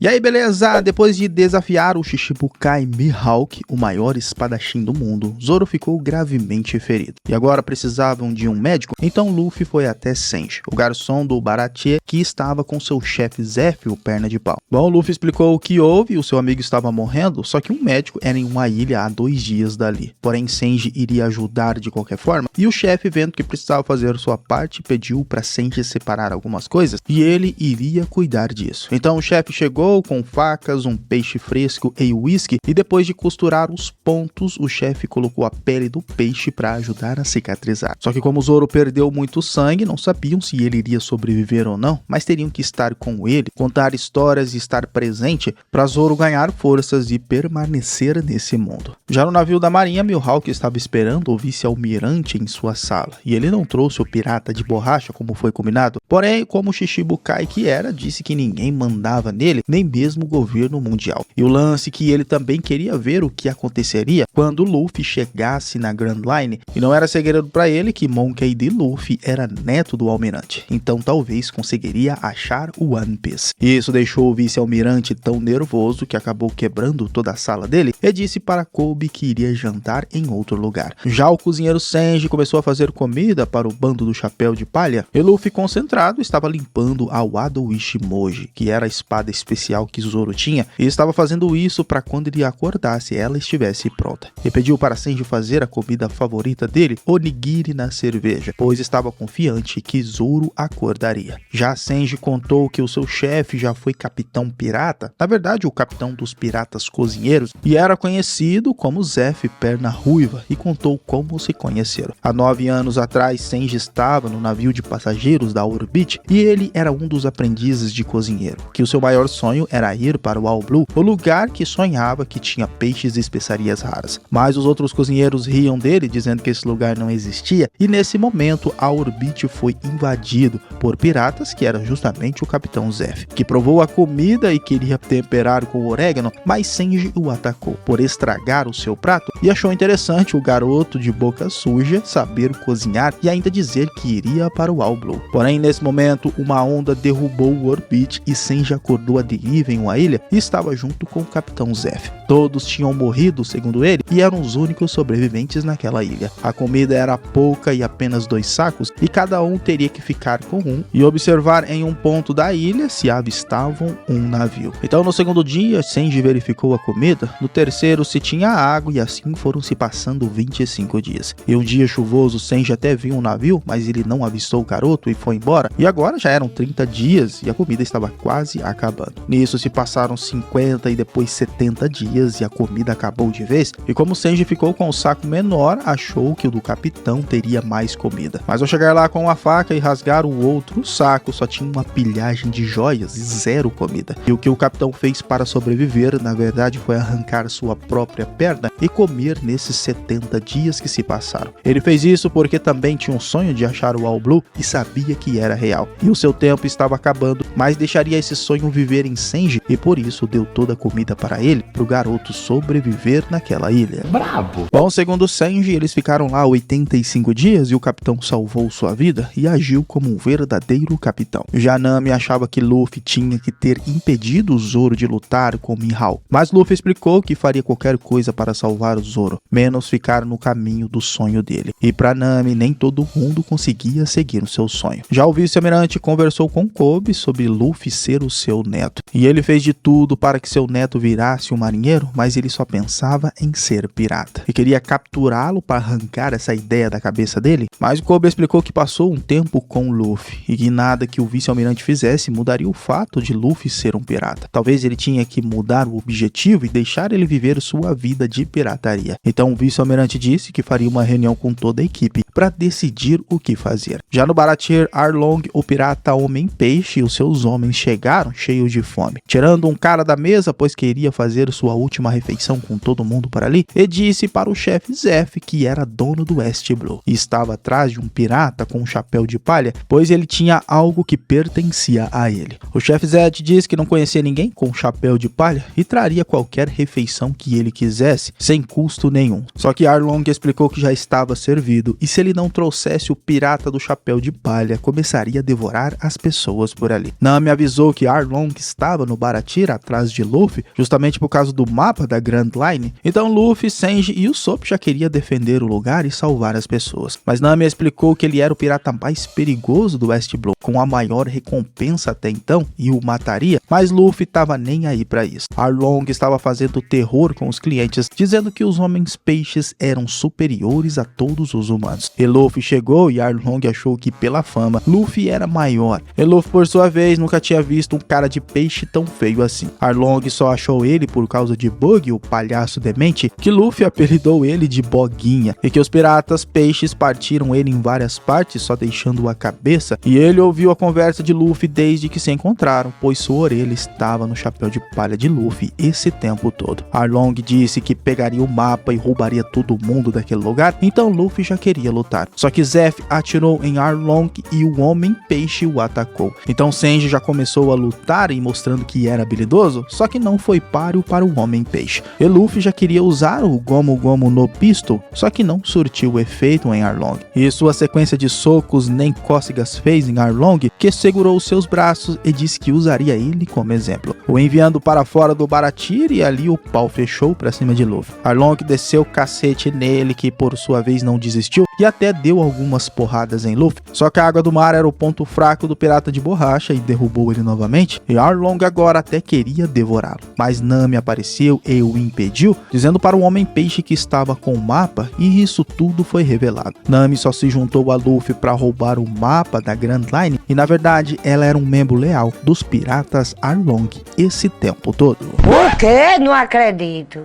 E aí, beleza? Depois de desafiar o Shichibukai Mihawk, o maior espadachim do mundo, Zoro ficou gravemente ferido. E agora precisavam de um médico, então Luffy foi até Senji, o garçom do Baratie, que estava com seu chefe Zeff, o perna de pau. Bom, Luffy explicou o que houve, o seu amigo estava morrendo, só que um médico era em uma ilha a 2 dias dali. Porém, Senji iria ajudar de qualquer forma, e o chefe, vendo que precisava fazer sua parte, pediu para Senji separar algumas coisas, e ele iria cuidar disso. Então o chefe chegou com facas, um peixe fresco e uísque, e depois de costurar os pontos, o chefe colocou a pele do peixe para ajudar a cicatrizar. Só que como Zoro perdeu muito sangue, não sabiam se ele iria sobreviver ou não, mas teriam que estar com ele, contar histórias e estar presente para Zoro ganhar forças e permanecer nesse mundo. Já no navio da marinha, Mihawk estava esperando o vice-almirante em sua sala, e ele não trouxe o pirata de borracha como foi combinado, porém, como Shichibukai que era, disse que ninguém mandava nele, nem mesmo o governo mundial. E o lance que ele também queria ver o que aconteceria quando Luffy chegasse na Grand Line, e não era segredo para ele que Monkey D. Luffy era neto do almirante, então talvez conseguiria achar o One Piece. Isso deixou o vice-almirante tão nervoso que acabou quebrando toda a sala dele e disse para Kobe que iria jantar em outro lugar. Já o cozinheiro Senji começou a fazer comida para o bando do chapéu de palha, e Luffy, concentrado, estava limpando a Wado Ishimoji, que era a espada especial que Zoro tinha, e estava fazendo isso para quando ele acordasse ela estivesse pronta. E pediu para Senji fazer a comida favorita dele, onigiri na cerveja, pois estava confiante que Zoro acordaria. Já Senji contou que o seu chefe já foi capitão pirata, na verdade o capitão dos piratas cozinheiros, e era conhecido como Zeff Perna Ruiva, e contou como se conheceram. Há 9 anos atrás, Senji estava no navio de passageiros da Orbit, e ele era um dos aprendizes de cozinheiro, que o seu maior sonho era ir para o All Blue, o lugar que sonhava que tinha peixes e especiarias raras. Mas os outros cozinheiros riam dele, dizendo que esse lugar não existia, e nesse momento a Orbit foi invadido por piratas, que era justamente o capitão Zeff, que provou a comida e queria temperar com orégano, mas Senji o atacou por estragar o seu prato, e achou interessante o garoto de boca suja saber cozinhar e ainda dizer que iria para o All Blue. Porém, nesse momento, uma onda derrubou o Orbit e Senji acordou à deriva em uma ilha e estava junto com o capitão Zeff. Todos tinham morrido, segundo ele, e eram os únicos sobreviventes naquela ilha. A comida era pouca e apenas 2 sacos, e cada um teria que ficar com um e observar em um ponto da ilha se avistavam um navio. Então, no segundo dia, Senji verificou a comida, no terceiro se tinha água, e assim foram se passando 25 dias. E um dia chuvoso, Senji até viu um navio, mas ele não avistou o garoto e foi embora, e agora já eram 30 dias e a comida estava quase acabando. Nisso se passaram 50 e depois 70 dias e a comida acabou de vez, e como Senji ficou com o saco menor, achou que o do capitão teria mais comida. Mas ao chegar lá com a faca e rasgar o outro saco, só tinha uma pilhagem de joias e 0 comida. E o que o capitão fez para sobreviver, na verdade, foi arrancar sua própria perna e comer nesses 70 dias que se passaram. Ele fez isso porque também tinha um sonho de achar o All Blue e sabia que era real. E o seu tempo estava acabando, mas deixaria esse sonho viver em Senji, e por isso deu toda a comida para ele, para o garoto sobreviver naquela ilha. Brabo! Bom, segundo Senji, eles ficaram lá 85 dias e o capitão salvou sua vida e agiu como um verdadeiro capitão. Já Nami achava que Luffy tinha que ter impedido o Zoro de lutar com Mihawk, mas Luffy explicou que faria qualquer coisa para salvar o Zoro, menos ficar no caminho do sonho dele. E para Nami, nem todo mundo conseguia seguir o seu sonho. Já o vice-almirante conversou com Kobe sobre Luffy ser o seu neto, e ele fez de tudo para que seu neto virasse um marinheiro, mas ele só pensava em ser pirata, e queria capturá-lo para arrancar essa ideia da cabeça dele. Mas Kobe explicou que passou um tempo com Luffy, e que nada que o vice-almirante fizesse mudaria o fato de Luffy ser um pirata. Talvez ele tinha que mudar o objetivo e deixar ele viver sua vida de pirataria. Então o vice-almirante disse que faria uma reunião com toda a equipe para decidir o que fazer. Já no Baratie, Arlong, o pirata homem-peixe, e os seus homens chegaram cheios de fome, tirando um cara da mesa, pois queria fazer sua última refeição com todo mundo por ali, e disse para o chefe Zeff que era dono do West Blue e estava atrás de um pirata com um chapéu de palha, pois ele tinha algo que pertencia a ele. O chefe Zed disse que não conhecia ninguém com um chapéu de palha e traria qualquer refeição que ele quisesse, sem custo nenhum. Só que Arlong explicou que já estava servido, e se ele não trouxesse o pirata do chapéu de palha, começaria a devorar as pessoas por ali. Nami avisou que Arlong estava estava no Baratir atrás de Luffy, justamente por causa do mapa da Grand Line. Então Luffy, Sanji e Usopp já queria defender o lugar e salvar as pessoas. Mas Nami explicou que ele era o pirata mais perigoso do West Blue, com a maior recompensa até então, e o mataria, mas Luffy tava nem aí pra isso. Arlong estava fazendo terror com os clientes, dizendo que os homens peixes eram superiores a todos os humanos. E Luffy chegou e Arlong achou que pela fama, Luffy era maior. E Luffy, por sua vez, nunca tinha visto um cara de peixe tão feio assim. Arlong só achou ele por causa de Bug, o palhaço demente, que Luffy apelidou ele de Boguinha, e que os piratas peixes partiram ele em várias partes, só deixando a cabeça, e ele ouviu a conversa de Luffy desde que se encontraram, pois sua orelha estava no chapéu de palha de Luffy esse tempo todo. Arlong disse que pegaria o mapa e roubaria todo mundo daquele lugar, então Luffy já queria lutar. Só que Zeff atirou em Arlong e o homem peixe o atacou. Então Sanji já começou a lutar e mostrando que era habilidoso, só que não foi páreo para o homem peixe. E Luffy já queria usar o Gomu Gomu no Pistol, só que não surtiu efeito em Arlong. E sua sequência de socos nem cócegas fez em Arlong, que segurou seus braços e disse que usaria ele como exemplo, o enviando para fora do Baratir, e ali o pau fechou pra cima de Luffy. Arlong desceu o cacete nele, que por sua vez não desistiu e até deu algumas porradas em Luffy, só que a água do mar era o ponto fraco do pirata de borracha e derrubou ele novamente, e Arlong agora até queria devorá-lo, mas Nami apareceu e o impediu, dizendo para o homem peixe que estava com o mapa, e isso tudo foi revelado. Nami só se juntou a Luffy para roubar o mapa da Grand Line, e na verdade ela era um membro leal dos piratas Arlong esse tempo todo. Por quê? Não acredito.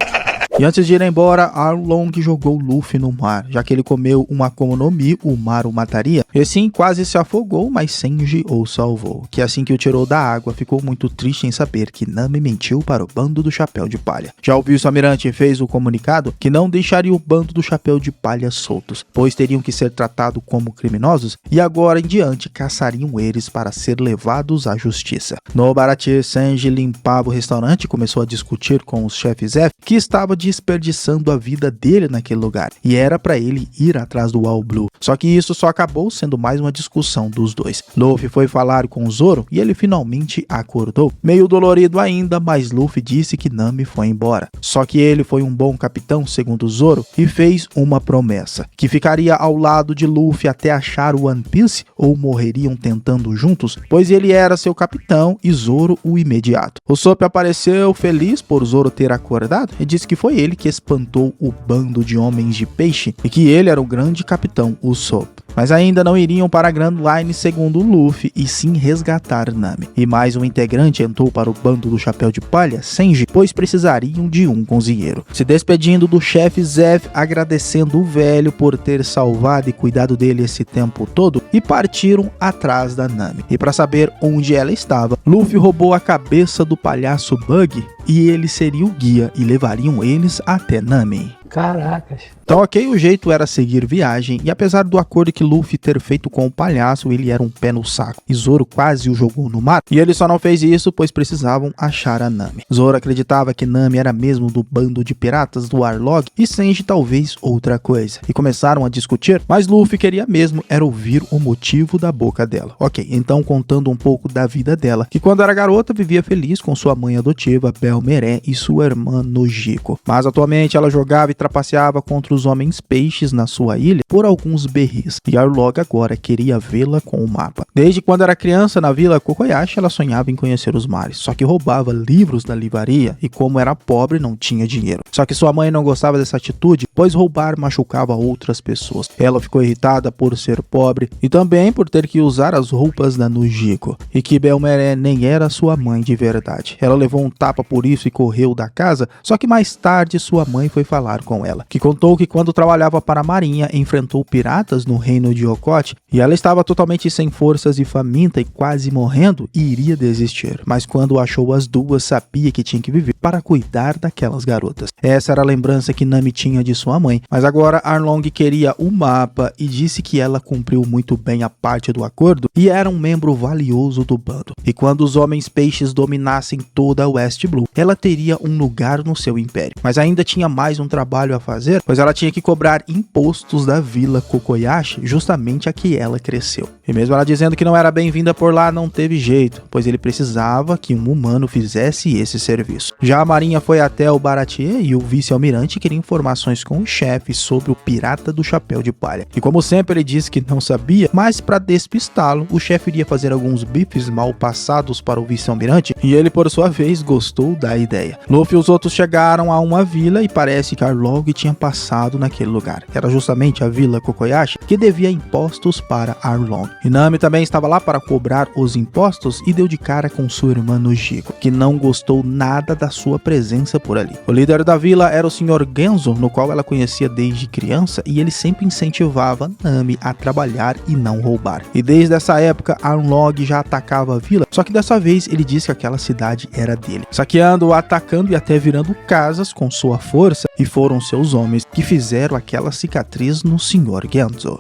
E antes de ir embora, Arlong jogou Luffy no mar, já que ele comeu uma Akuma no Mi, o mar o mataria. E sim, quase se afogou, mas Sanji o salvou, que assim que o tirou da água, ficou muito triste em saber que Nami mentiu para o bando do Chapéu de Palha. Já o vice-almirante fez o comunicado que não deixaria o bando do Chapéu de Palha soltos, pois teriam que ser tratados como criminosos, e agora em diante caçariam eles para ser levados à justiça. No Baratir, Sanji limpava o restaurante e começou a discutir com os chefes Zeff, que estava desperdiçando a vida dele naquele lugar, e era para ele ir atrás do All Blue. Só que isso só acabou sendo mais uma discussão dos dois. Luffy foi falar com o Zoro e ele finalmente acordou, meio dolorido ainda, mas Luffy disse que Nami foi embora. Só que ele foi um bom capitão, segundo Zoro, e fez uma promessa, que ficaria ao lado de Luffy até achar o One Piece, ou morreriam tentando juntos, pois ele era seu capitão e Zoro o imediato. O Usopp apareceu feliz por Zoro ter acordado e disse que foi ele que espantou o bando de homens de peixe e que ele era o grande capitão Usopp. Mas ainda não iriam para a Grand Line segundo Luffy, e sim resgatar Nami. E mais um integrante entrou para o bando do Chapéu de Palha, Sanji, pois precisariam de um cozinheiro. Se despedindo do chefe Zeff, agradecendo o velho por ter salvado e cuidado dele esse tempo todo, e partiram atrás da Nami. E para saber onde ela estava, Luffy roubou a cabeça do palhaço Bug, e ele seria o guia e levariam eles até Nami. Caracas. Então, ok, o jeito era seguir viagem, e apesar do acordo que Luffy ter feito com o palhaço, ele era um pé no saco, e Zoro quase o jogou no mar, e ele só não fez isso pois precisavam achar a Nami. Zoro acreditava que Nami era mesmo do bando de piratas do Arlong, e Sanji talvez outra coisa, e começaram a discutir, mas Luffy queria mesmo era ouvir o motivo da boca dela. Ok, então contando um pouco da vida dela, que quando era garota vivia feliz com sua mãe adotiva, Belmeré, e sua irmã Nojiko, mas atualmente ela jogava e trapaceava contra os homens peixes na sua ilha por alguns berris, e Arlong agora queria vê-la com o mapa. Desde quando era criança na vila Kokoyashi, ela sonhava em conhecer os mares, só que roubava livros da livraria e como era pobre não tinha dinheiro. Só que sua mãe não gostava dessa atitude, pois roubar machucava outras pessoas. Ela ficou irritada por ser pobre e também por ter que usar as roupas da Nojiko, e que Belmeré nem era sua mãe de verdade. Ela levou um tapa por isso e correu da casa, só que mais tarde sua mãe foi falar com ela, que contou que quando trabalhava para a marinha enfrentou piratas no reino de Okot, e ela estava totalmente sem forças e faminta e quase morrendo e iria desistir, mas quando achou as duas sabia que tinha que viver para cuidar daquelas garotas. Essa era a lembrança que Nami tinha de sua mãe, mas agora Arlong queria o mapa e disse que ela cumpriu muito bem a parte do acordo e era um membro valioso do bando, e quando os homens peixes dominassem toda a West Blue, ela teria um lugar no seu império, mas ainda tinha mais um trabalho a fazer, pois ela tinha que cobrar impostos da vila Kokoyashi, justamente a que ela cresceu. E mesmo ela dizendo que não era bem-vinda por lá, não teve jeito, pois ele precisava que um humano fizesse esse serviço. Já a marinha foi até o Baratier e o vice-almirante queria informações com o chefe sobre o pirata do chapéu de palha. E como sempre ele disse que não sabia, mas para despistá-lo, o chefe iria fazer alguns bifes mal passados para o vice-almirante e ele por sua vez gostou da ideia. Luffy e os outros chegaram a uma vila e parece que Arlong tinha passado naquele lugar. Era justamente a vila Kokoyashi que devia impostos para Arlong. E Nami também estava lá para cobrar os impostos e deu de cara com sua irmã Nojiko, que não gostou nada da sua presença por ali. O líder da vila era o Sr. Genzo, no qual ela conhecia desde criança, e ele sempre incentivava Nami a trabalhar e não roubar. E desde essa época, Arlong já atacava a vila, só que dessa vez ele disse que aquela cidade era dele, saqueando, atacando e até virando casas com sua força, e foram seus homens que fizeram aquela cicatriz no Sr. Genzo.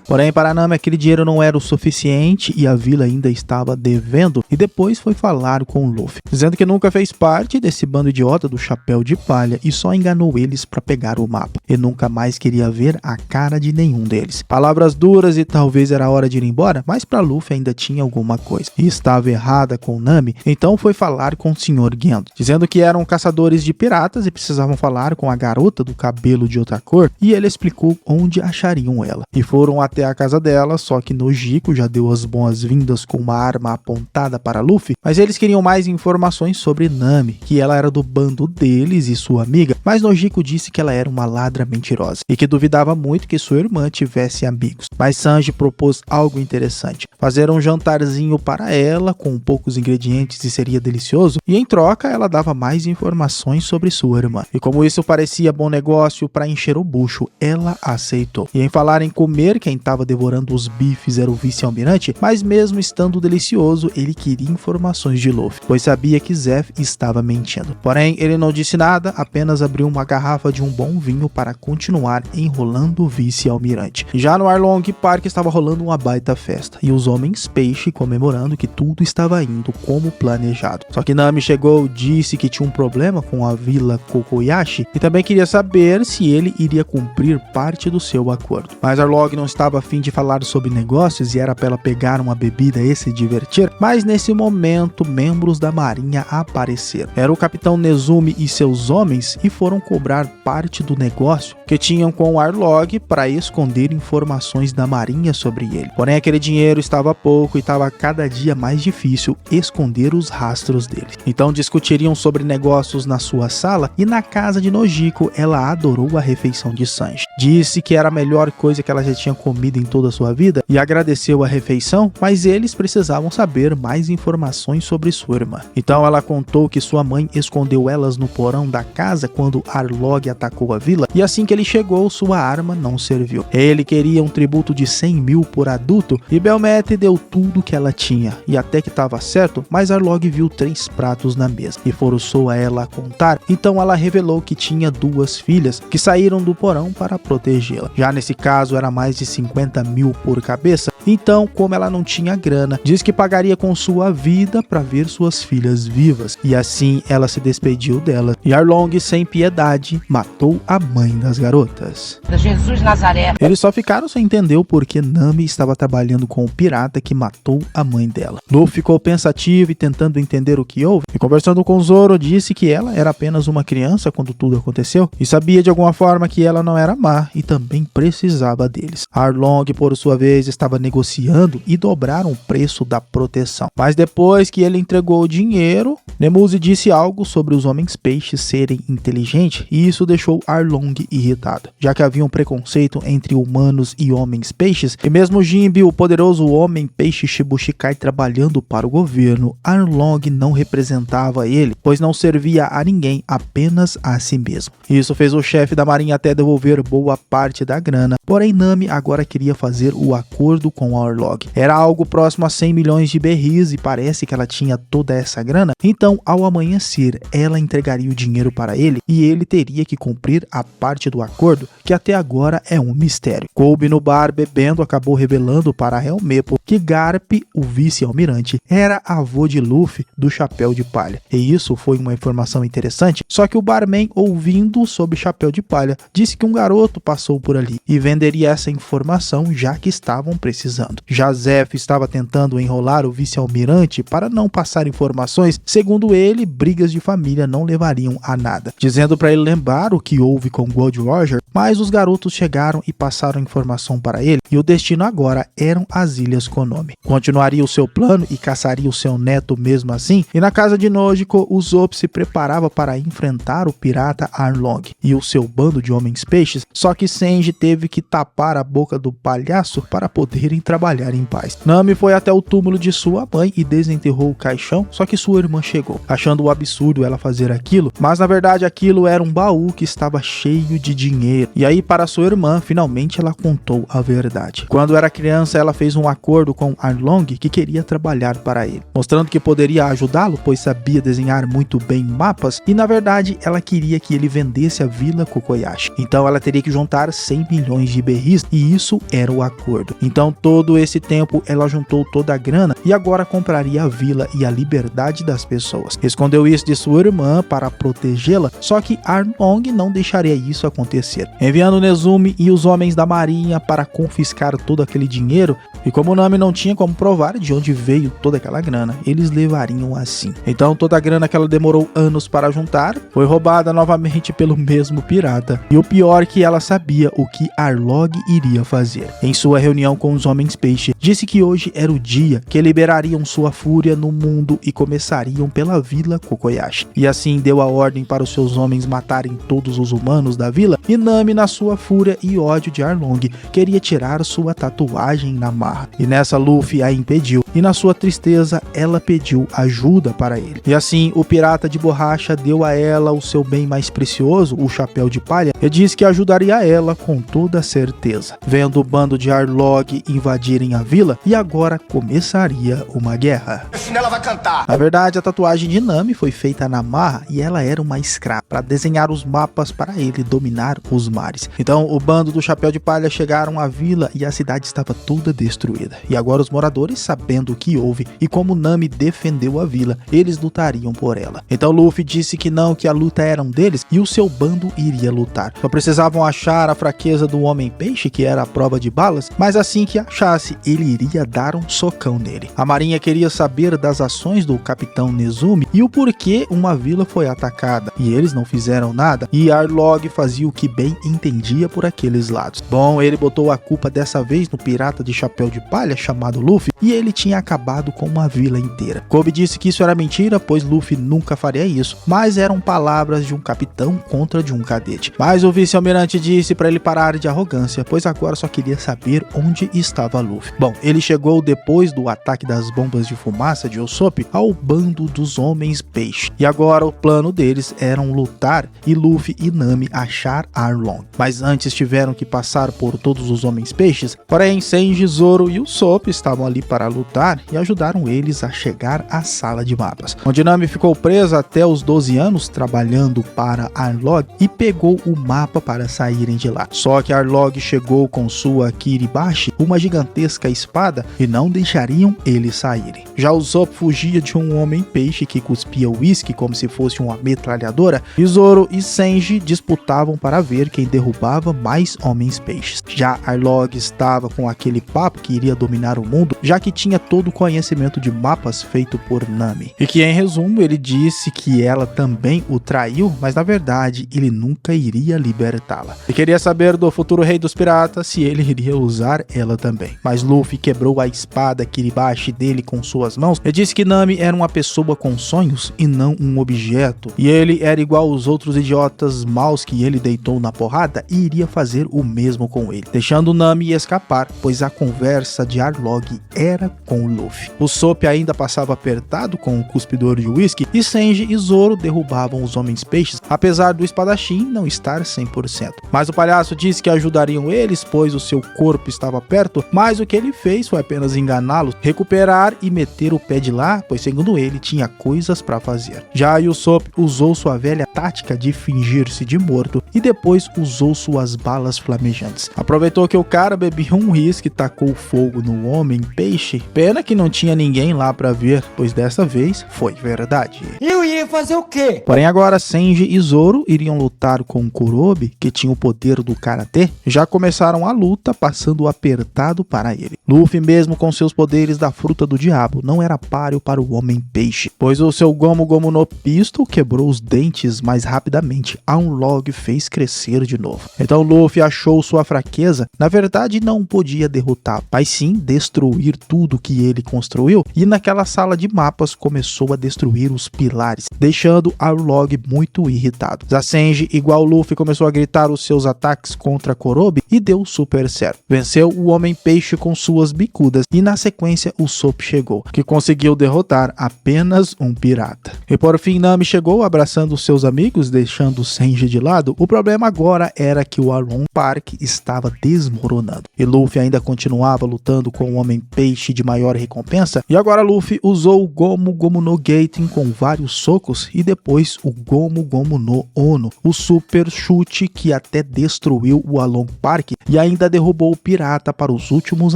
Porém, para Nami aquele dinheiro não era o suficiente e a vila ainda estava devendo, e depois foi falar com Luffy, dizendo que nunca fez parte desse bando idiota do chapéu de palha e só enganou eles para pegar o mapa, e nunca mais queria ver a cara de nenhum deles. Palavras duras e talvez era hora de ir embora, mas para Luffy ainda tinha alguma coisa, e estava errada com Nami, então foi falar com o Sr. Genzo, dizendo que eram caçadores de piratas e precisavam falar com a garota do cabelo de outra cor, e ele explicou onde achariam ela, e foram até a casa dela, só que Nojiko já deu as boas-vindas com uma arma apontada para Luffy, mas eles queriam mais informações sobre Nami, que ela era do bando deles e sua amiga, mas Nojiko disse que ela era uma ladra mentirosa e que duvidava muito que sua irmã tivesse amigos. Mas Sanji propôs algo interessante, fazer um jantarzinho para ela com poucos ingredientes e seria delicioso, e em troca ela dava mais informações sobre sua irmã. E como isso parecia bom negócio para encher o bucho, ela aceitou. E em falar em comer, quem estava devorando os bifes era o vice-almirante, mas mesmo estando delicioso, ele queria informações de Luffy, pois sabia que Zeff estava mentindo. Porém, ele não disse nada, apenas abriu uma garrafa de um bom vinho para continuar enrolando o vice-almirante. Já no Arlong Park estava rolando uma baita festa, e os homens peixe comemorando que tudo estava indo como planejado. Só que Nami chegou, disse que tinha um problema com a vila Kokoyashi, e também queria saber se ele iria cumprir parte do seu acordo. Mas Arlong não estava a fim de falar sobre negócios e era para ela pegar uma bebida e se divertir, mas nesse momento membros da marinha apareceram. Era o capitão Nezumi e seus homens e foram cobrar parte do negócio que tinham com o Arlong para esconder informações da marinha sobre ele. Porém aquele dinheiro estava pouco e estava cada dia mais difícil esconder os rastros dele. Então discutiriam sobre negócios na sua sala e na casa de Nojiko ela adorou a refeição de Sanji. Disse que era a melhor coisa que ela já tinha comido em toda a sua vida e agradeceu a refeição, mas eles precisavam saber mais informações sobre sua irmã. Então ela contou que sua mãe escondeu elas no porão da casa quando Arlong atacou a vila e assim que ele chegou, sua arma não serviu. Ele queria um tributo de 100 mil por adulto e Belmete deu tudo que ela tinha e até que estava certo, mas Arlong viu 3 pratos na mesa e forçou a ela a contar, então ela revelou que tinha 2 filhas que saíram do porão para protegê-la. Já nesse caso era mais de 50 mil por cabeça, então como ela não tinha grana, diz que pagaria com sua vida para ver suas filhas vivas, e assim ela se despediu dela, e Arlong sem piedade matou a mãe das garotas. Jesus Nazaré. Eles só ficaram sem entender o porquê Nami estava trabalhando com o pirata que matou a mãe dela. Luffy ficou pensativo e tentando entender o que houve, e conversando com Zoro disse que ela era apenas uma criança quando tudo aconteceu, e sabia de alguma forma que ela não era má e também precisava deles. Arlong por sua vez estava negociando e dobraram o preço da proteção. Mas depois que ele entregou o dinheiro, Nemuse disse algo sobre os homens peixes serem inteligentes e isso deixou Arlong irritado, já que havia um preconceito entre humanos e homens peixes, e mesmo Jinbe, o poderoso homem peixe Shibunshikai trabalhando para o governo, Arlong não representava ele, pois não servia a ninguém, apenas a si mesmo. Isso fez o chefe da marinha até devolver boa parte da grana, porém Nami agora queria fazer o acordo com Arlong. Era algo próximo a 100 milhões de berris e parece que ela tinha toda essa grana, então ao amanhecer ela entregaria o dinheiro para ele e ele teria que cumprir a parte do acordo, que até agora é um mistério. Kobe no bar bebendo acabou revelando para Helmeppo que Garp, o vice-almirante, era avô de Luffy do chapéu de palha, e isso foi uma informação interessante, só que o barman, ouvindo sobre chapéu de palha, disse que um garoto passou por ali e venderia essa informação já que estavam precisando. agonizando. Já Zeff estava tentando enrolar o vice-almirante para não passar informações. Segundo ele, brigas de família não levariam a nada, dizendo para ele lembrar o que houve com Gold Roger, mas os garotos chegaram e passaram informação para ele, e o destino agora eram as Ilhas Konomi. Continuaria o seu plano e caçaria o seu neto mesmo assim, e na casa de Nojiko, o Usopp se preparava para enfrentar o pirata Arlong e o seu bando de homens-peixes, só que Sanji teve que tapar a boca do palhaço para poderem trabalhar em paz. Nami foi até o túmulo de sua mãe e desenterrou o caixão, só que sua irmã chegou, achando o absurdo ela fazer aquilo, mas na verdade aquilo era um baú que estava cheio de dinheiro. E aí, para sua irmã, finalmente ela contou a verdade. Quando era criança, ela fez um acordo com Arlong que queria trabalhar para ele, mostrando que poderia ajudá-lo, pois sabia desenhar muito bem mapas, e na verdade ela queria que ele vendesse a Vila Kokoyashi. Então ela teria que juntar 100 milhões de berris, e isso era o acordo. Então todo esse tempo ela juntou toda a grana e agora compraria a vila e a liberdade das pessoas. Escondeu isso de sua irmã para protegê-la, só que Arlong não deixaria isso acontecer, enviando Nezumi e os homens da marinha para confiscar todo aquele dinheiro, e como Nami não tinha como provar de onde veio toda aquela grana, eles levariam assim. Então toda a grana que ela demorou anos para juntar foi roubada novamente pelo mesmo pirata, e o pior é que ela sabia o que Arlong iria fazer. Em sua reunião com os homens peixe, disse que hoje era o dia que liberariam sua fúria no mundo e começariam pela Vila Kokoyashi, e assim deu a ordem para os seus homens matarem todos os humanos da vila, e Nami, na sua fúria e ódio de Arlong, queria tirar sua tatuagem na marra, e nessa Luffy a impediu, e na sua tristeza ela pediu ajuda para ele, e assim o pirata de borracha deu a ela o seu bem mais precioso, o chapéu de palha, e disse que ajudaria ela com toda certeza, vendo o bando de Arlong invadirem a vila, e agora começaria uma guerra. Ela vai cantar. Na verdade, a tatuagem de Nami foi feita na marra e ela era uma escrava para desenhar os mapas para ele dominar os mares. Então o bando do Chapéu de Palha chegaram à vila e a cidade estava toda destruída. E agora os moradores, sabendo o que houve e como Nami defendeu a vila, eles lutariam por ela. Então Luffy disse que não, que a luta era um deles e o seu bando iria lutar. Só precisavam achar a fraqueza do Homem-Peixe, que era a prova de balas, mas assim que achasse, ele iria dar um socão nele. A marinha queria saber das ações do Capitão Nezumi e o porquê uma vila foi atacada, e eles não fizeram nada, e Arlong fazia o que bem entendia por aqueles lados. Bom, ele botou a culpa dessa vez no pirata de chapéu de palha chamado Luffy, e ele tinha acabado com uma vila inteira. Kobe disse que isso era mentira, pois Luffy nunca faria isso, mas eram palavras de um capitão contra de um cadete. Mas o vice-almirante disse para ele parar de arrogância, pois agora só queria saber onde estava Luffy. Bom, ele chegou depois do ataque das bombas de fumaça de Usopp ao bando dos homens peixe, e agora o plano deles era lutar e Luffy e Nami achar Arlong. Mas antes tiveram que passar por todos os homens peixes, porém Sanji, Zoro e Usopp estavam ali para lutar e ajudaram eles a chegar à sala de mapas, onde Nami ficou presa até os 12 anos trabalhando para Arlong e pegou o mapa para saírem de lá. Só que Arlong chegou com sua Kiribashi, uma gigantesca espada, e não deixariam eles saírem. Já Usopp fugia de um homem peixe que cuspia uísque como se fosse uma metralhadora, e Zoro e Sanji disputavam para ver quem derrubava mais homens peixes. Já Arlong estava com aquele papo que iria dominar o mundo, já que tinha todo o conhecimento de mapas feito por Nami, e que em resumo ele disse que ela também o traiu, mas na verdade ele nunca iria libertá-la, e queria saber do futuro rei dos piratas se ele iria usar ela também. Mas Luffy quebrou a espada Kiribashi dele com suas mãos e disse que Nami era uma pessoa com sonhos e não um objeto, e ele era igual aos outros idiotas maus que ele deitou na porrada e iria fazer o mesmo com ele, deixando Nami escapar, pois a conversa de Arlong era com Luffy. O Usopp ainda passava apertado com o cuspidor de uísque, e Sanji e Zoro derrubavam os homens peixes, apesar do espadachim não estar 100%. Mas o palhaço disse que ajudariam eles, pois o seu corpo estava perto, mas o que ele fez foi apenas enganá-los, recuperar e meter o pé de lá, pois segundo ele tinha coisas para fazer. Já Usopp usou sua velha tática de fingir-se de morto e depois usou suas balas flamejantes. Aproveitou que o cara bebia um uísque e tacou fogo no homem-peixe. Pena que não tinha ninguém lá pra ver, pois dessa vez foi verdade. Eu ia fazer o quê? Porém agora Sanji e Zoro iriam lutar com Kurobe, que tinha o poder do karatê. Já começaram a luta, passando apertado para ele. Luffy, mesmo com seus poderes da fruta do diabo, não era páreo para o homem-peixe, pois o seu Gomu Gomu no Pistol quebrou os dentes mais rapidamente. A Log fez crescer de novo. Então Luffy achou sua fraqueza. Na verdade não podia derrotar, mas sim destruir tudo que ele construiu, e naquela sala de mapas começou a destruir os pilares, deixando a Log muito irritado. Sanji, igual Luffy, começou a gritar os seus ataques contra Kurobe e deu super certo. Venceu o Homem-Peixe com suas bicudas e na sequência o Sop chegou, que conseguiu derrotar apenas um pirata. E por fim Nami chegou abraçando seus amigos, deixando Sanji de lado. O problema agora era que o Along Park estava desmoronando e Luffy ainda continuava lutando com o Homem-Peixe de maior recompensa, e agora Luffy usou o Gomu Gomu no Gaten com vários socos e depois o Gomu Gomu no Ono, o super chute que até destruiu o Along Park e ainda derrubou o pirata para os últimos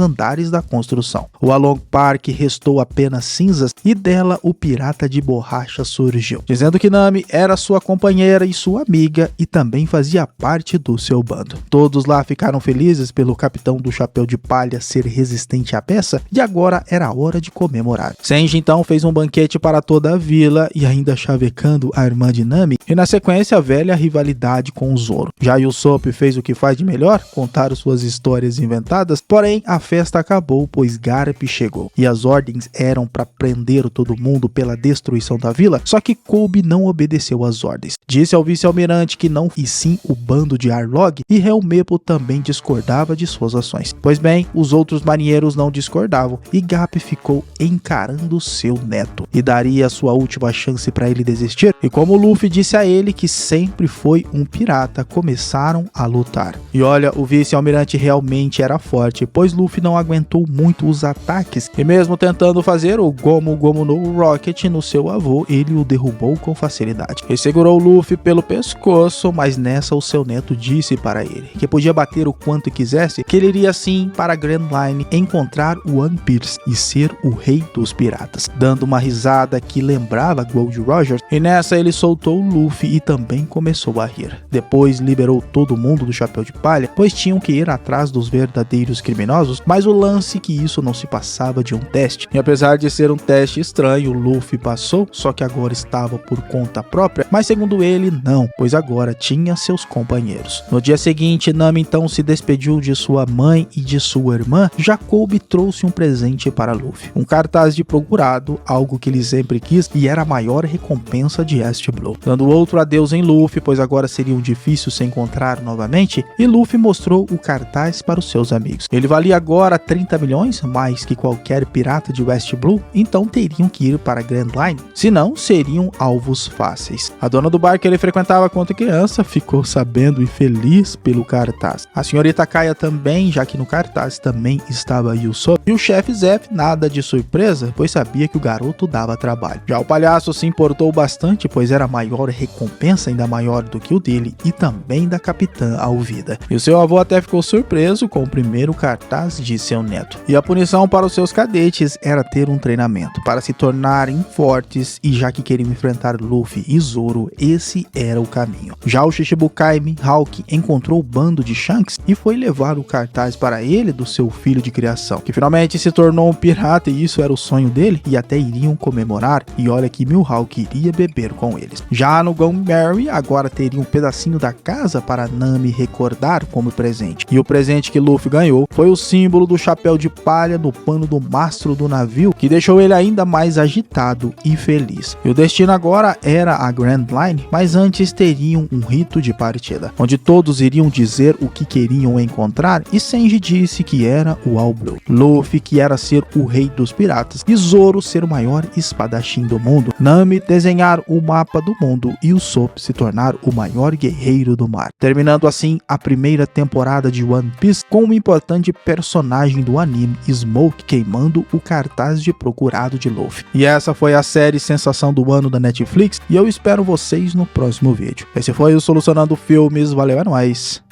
andares da construção. O Along Park restou apenas cinzas e dela o pirata de borracha surgiu, dizendo que Nami era sua companheira e sua amiga e também fazia parte do seu bando. Todos lá ficaram felizes pelo capitão do chapéu de palha ser resistente à peça e agora era hora de comemorar. Sanji então fez um banquete para toda a vila e ainda chavecando a irmã de Nami, e na sequência a velha rivalidade com o Zoro. Já Usopp fez o que faz de melhor, contar suas histórias inventadas, porém a festa acabou pois Garp chegou e as ordens eram para prender todo mundo pela destruição da vila, só que Kobe não obedeceu às ordens. Disse ao vice-almirante que não, e sim o bando de Arlong, e Helmeppo também discordava de suas ações. Pois bem, os outros marinheiros não discordavam e Garp ficou encarando seu neto e daria sua última chance para ele desistir, e como Luffy disse a ele que sempre foi um pirata, começaram a lutar. E olha, o vice-almirante realmente era forte, pois Luffy não aguentou muito os ataques e mesmo tentando fazer o Gomu Gomu no Rocket no seu avô, ele o derrubou com facilidade. Ele segurou Luffy pelo pescoço, mas nessa o seu neto disse para ele que podia bater o quanto quisesse, que ele iria sim para Grand Line encontrar o One Piece e ser o rei dos piratas, dando uma risada que lembrava Gold Roger, e nessa ele soltou Luffy e também começou a rir. Depois liberou todo mundo do chapéu de palha, pois tinham que ir atrás dos verdadeiros criminosos, mas o lance que isso não se passava de um teste, e apesar de ser um teste estranho, Luffy passou, só que agora estava por conta própria, mas segundo ele não, pois agora tinha seus companheiros. No dia seguinte, Nami então se despediu de sua mãe e de sua irmã. Jacob trouxe um presente para Luffy, um cartaz de procurado, algo que ele sempre quis e era a maior recompensa de East Blue, dando outro adeus em Luffy, pois agora seriam difícil se encontrar novamente, e Luffy mostrou o cartaz para os seus amigos. Ele valia agora 30 milhões, mais que qualquer pirata de West Blue, então teriam que ir para Grand Line, senão seriam alvos fáceis. A dona do bar que ele frequentava quando criança ficou sabendo e feliz pelo cartaz. A senhorita Kaia também, já que no cartaz também estava Usopp, e o chefe Zeff nada de surpresa, pois sabia que o garoto dava trabalho. Já o palhaço se importou bastante, pois era a maior recompensa, ainda maior do que o dele e também da Capitã Alvida. E o seu avô até ficou surpreso com o primeiro cartaz de seu neto. E a punição para os seus cadetes era ter um treinamento para se tornarem fortes, e já que queriam enfrentar Luffy e Zoro, esse era o caminho. Já o Shichibukai Mihawk encontrou o bando de Shanks e foi levar o cartaz para ele do seu filho de criação, que finalmente se tornou um pirata, e isso era o sonho dele, e até iriam comemorar, e olha que Mihawk iria beber com eles. Já no Gunberry, agora teria um pedacinho da casa para Nami recordar como presente, e o presente que Luffy ganhou foi o símbolo do chapéu de palha no pano do mastro do navio, que deixou ele ainda mais agitado e feliz. E o destino agora era a Grand Line, mas antes teriam um rito de partida, onde todos iriam dizer o que queriam encontrar, e Sanji disse que era o All Blue, Luffy que era ser o rei dos piratas, e Zoro ser o maior espadachim do mundo, Nami desenhar o mapa do mundo e o Sop se tornar o maior guerreiro do mar. Terminando assim a primeira temporada de One Piece com um importante personagem do anime, Smoke, queimando o cartaz de procurado de Luffy. E essa foi a série sensação do ano da Netflix, e eu espero você vocês no próximo vídeo. Esse foi o Solucionando Filmes, valeu, é nóis.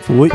Fui.